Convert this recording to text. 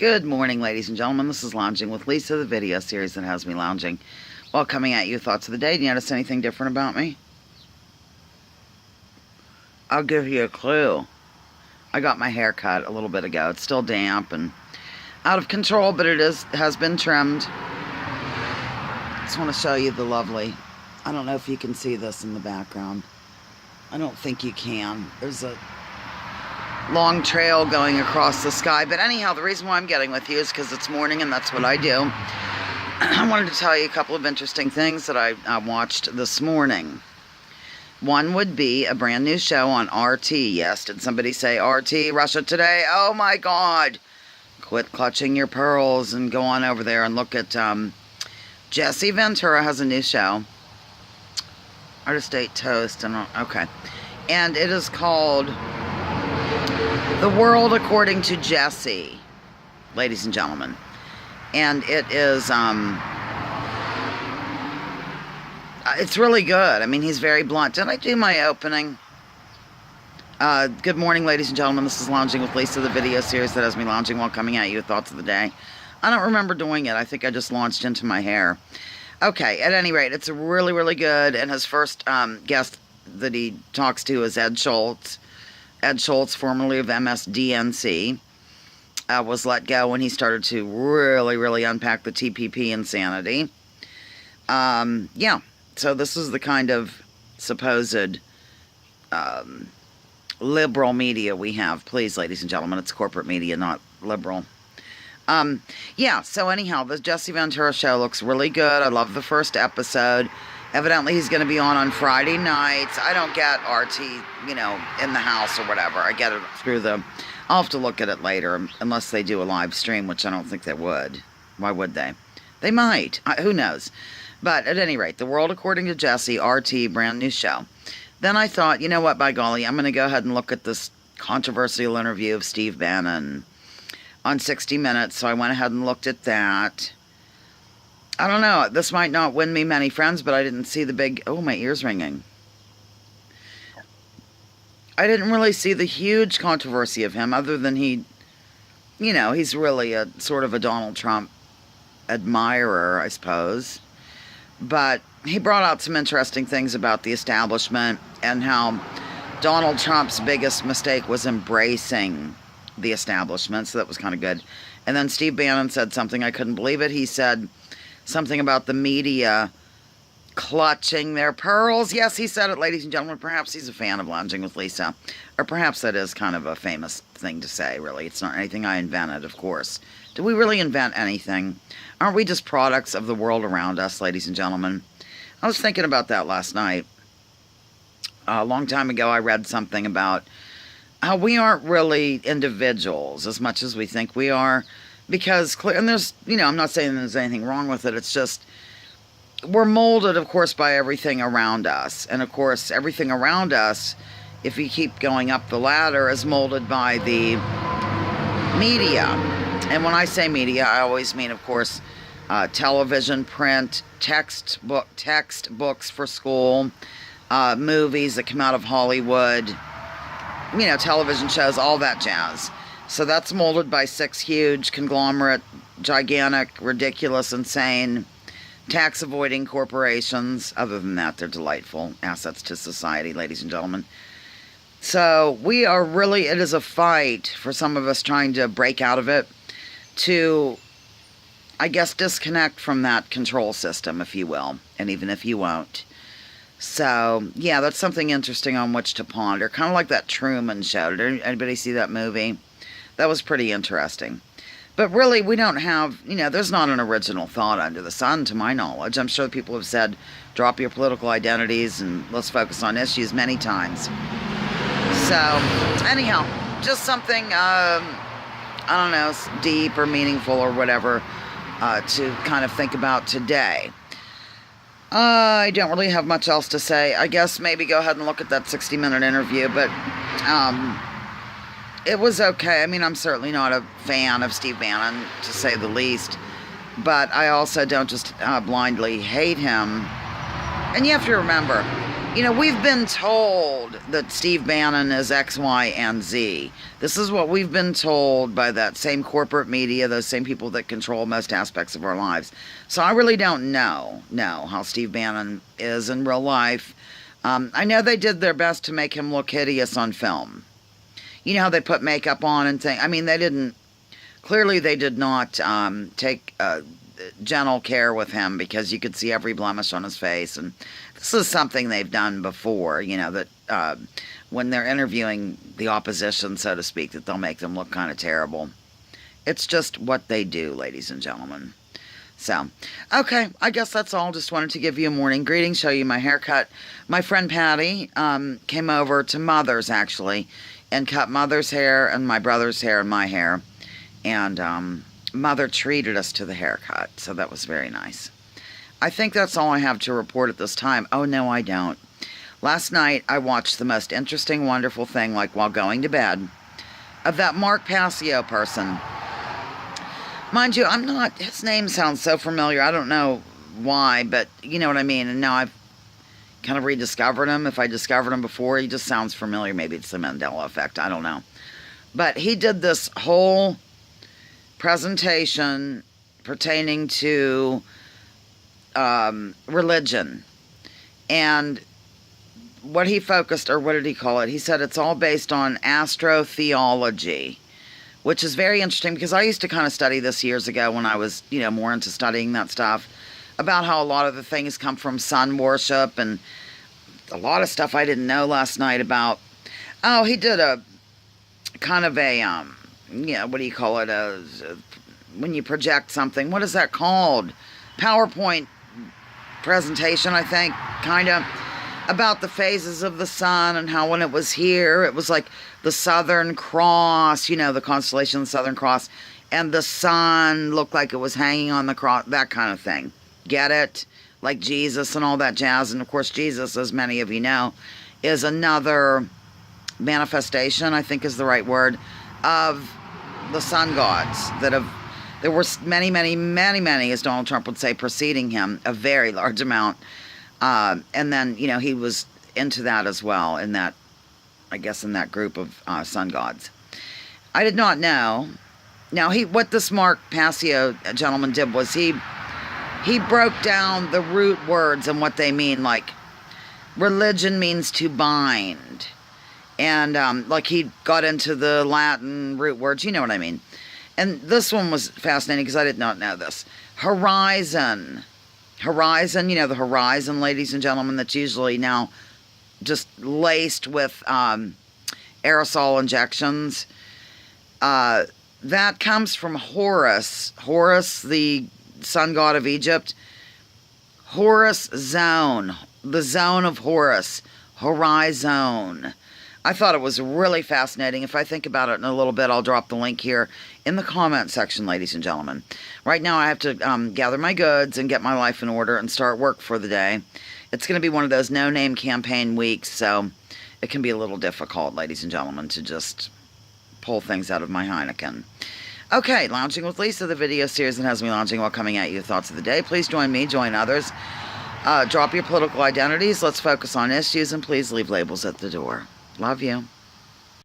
Good morning, ladies and gentlemen. This is Lounging with Lisa, the video series that has me lounging while coming at you thoughts of the day. Do you notice anything different about me? I'll give you a clue. I got my hair cut a little bit ago. It's still damp and out of control, but has been trimmed. Just want to show you the lovely, I don't know if you can see this in the background. I don't think you can. There's a long trail going across the sky. But anyhow, the reason why I'm getting with you is because it's morning and that's what I do. I wanted to tell you a couple of interesting things that I watched this morning. One would be a brand new show on RT. Yes, did somebody say RT, Russia Today? Oh my God. Quit clutching your pearls and go on over there and look at Jesse Ventura has a new show. Artist Ate Toast. Okay. And it is called The World According to Jesse, ladies and gentlemen. And it is, it's really good. I mean, he's very blunt. Did I do my opening? Good morning, ladies and gentlemen. This is Lounging with Lisa, the video series that has me lounging while coming at you with thoughts of the day. I don't remember doing it. I think I just launched into my hair. Okay, at any rate, it's really, really good. And his first guest that he talks to is Ed Schultz. Ed Schultz, formerly of MSDNC, was let go when he started to really, really unpack the TPP insanity. Yeah, so this is the kind of supposed liberal media we have. Please, ladies and gentlemen, it's corporate media, not liberal. Yeah, so anyhow, the Jesse Ventura show looks really good. I love the first episode. Evidently, he's going to be on Friday nights. I don't get RT, you know, in the house or whatever. I get it through I'll have to look at it later, unless they do a live stream, which I don't think they would. Why would they? They might. Who knows? But at any rate, The World According to Jesse, RT, brand new show. Then I thought, you know what, by golly, I'm going to go ahead and look at this controversial interview of Steve Bannon on 60 Minutes. So I went ahead and looked at that. I don't know, this might not win me many friends, but I didn't see the big, oh, my ear's ringing. I didn't really see the huge controversy of him, other than he, you know, he's really a sort of a Donald Trump admirer, I suppose. But he brought out some interesting things about the establishment and how Donald Trump's biggest mistake was embracing the establishment, so that was kind of good. And then Steve Bannon said something, I couldn't believe it. He said something about the media clutching their pearls. Yes, he said it, ladies and gentlemen. Perhaps he's a fan of Lounging with Lisa. Or perhaps that is kind of a famous thing to say, really. It's not anything I invented, of course. Do we really invent anything? Aren't we just products of the world around us, ladies and gentlemen? I was thinking about that last night. A long time ago, I read something about how we aren't really individuals as much as we think we are. Because, and there's, you know, I'm not saying there's anything wrong with it. It's just, we're molded, of course, by everything around us. And, of course, everything around us, if you keep going up the ladder, is molded by the media. And when I say media, I always mean, of course, television, print, textbooks for school, movies that come out of Hollywood, you know, television shows, all that jazz. So that's molded by 6 huge, conglomerate, gigantic, ridiculous, insane, tax-avoiding corporations. Other than that, they're delightful assets to society, ladies and gentlemen. So we are really, it is a fight for some of us trying to break out of it to, I guess, disconnect from that control system, if you will, and even if you won't. So, yeah, that's something interesting on which to ponder. Kind of like that Truman Show. Did anybody see that movie? That was pretty interesting. But really, we don't have, you know, there's not an original thought under the sun, to my knowledge. I'm sure people have said, drop your political identities and let's focus on issues many times. So, anyhow, just something, I don't know, deep or meaningful or whatever, to kind of think about today. I don't really have much else to say. I guess maybe go ahead and look at that 60-minute interview, but it was okay. I mean, I'm certainly not a fan of Steve Bannon, to say the least, but I also don't just blindly hate him. And you have to remember, You know, we've been told that Steve Bannon is X, Y, and Z. This is what we've been told by that same corporate media, those same people that control most aspects of our lives. So I really don't know how Steve Bannon is in real life. I know they did their best to make him look hideous on film. You know how they put makeup on and things. I mean, clearly they did not take gentle care with him, because you could see every blemish on his face. And this is something they've done before, you know, that when they're interviewing the opposition, so to speak, that they'll make them look kind of terrible. It's just what they do, ladies and gentlemen. So, okay, I guess that's all. Just wanted to give you a morning greeting, show you my haircut. My friend Patty came over to Mother's, actually, and cut Mother's hair and my brother's hair and my hair. And Mother treated us to the haircut, so that was very nice. I think that's all I have to report at this time. Oh, no, I don't. Last night, I watched the most interesting, wonderful thing, like while going to bed, of that Mark Passio person. Mind you, his name sounds so familiar. I don't know why, but you know what I mean. And now I've kind of rediscovered him. If I discovered him before, he just sounds familiar. Maybe it's the Mandela effect. I don't know. But he did this whole presentation pertaining to religion. And what he focused, or what did he call it? He said it's all based on astro-theology, which is very interesting, because I used to kind of study this years ago when I was, you know, more into studying that stuff, about how a lot of the things come from sun worship, and a lot of stuff I didn't know last night about. Oh, he did a kind of a, what do you call it? When you project something, what is that called? PowerPoint presentation, I think, kind of, about the phases of the sun, and how when it was here, it was like the Southern Cross, you know, the constellation of the Southern Cross, and the sun looked like it was hanging on the cross, that kind of thing. Get it? Like Jesus and all that jazz. And of course, Jesus, as many of you know, is another manifestation, I think is the right word, of the sun gods that have, there were many, many, many, many, as Donald Trump would say, preceding him, a very large amount. And then, you know, he was into that as well, in that, I guess, in that group of sun gods. I did not know. Now, what this Mark Passio gentleman did was he broke down the root words and what they mean. Like, religion means to bind. And, like, he got into the Latin root words, you know what I mean. And this one was fascinating, because I did not know this. Horizon, you know, the horizon, ladies and gentlemen, that's usually now just laced with aerosol injections. That comes from Horus, the sun god of Egypt. Horus zone, the zone of Horus, horizon. I thought it was really fascinating. If I think about it in a little bit, I'll drop the link here in the comment section, ladies and gentlemen. Right now, I have to gather my goods and get my life in order and start work for the day. It's going to be one of those no-name campaign weeks, so it can be a little difficult, ladies and gentlemen, to just pull things out of my Heineken. Okay, Lounging with Lisa, the video series that has me lounging while coming at you with thoughts of the day. Please join me, join others. Drop your political identities. Let's focus on issues, and please leave labels at the door. Love you.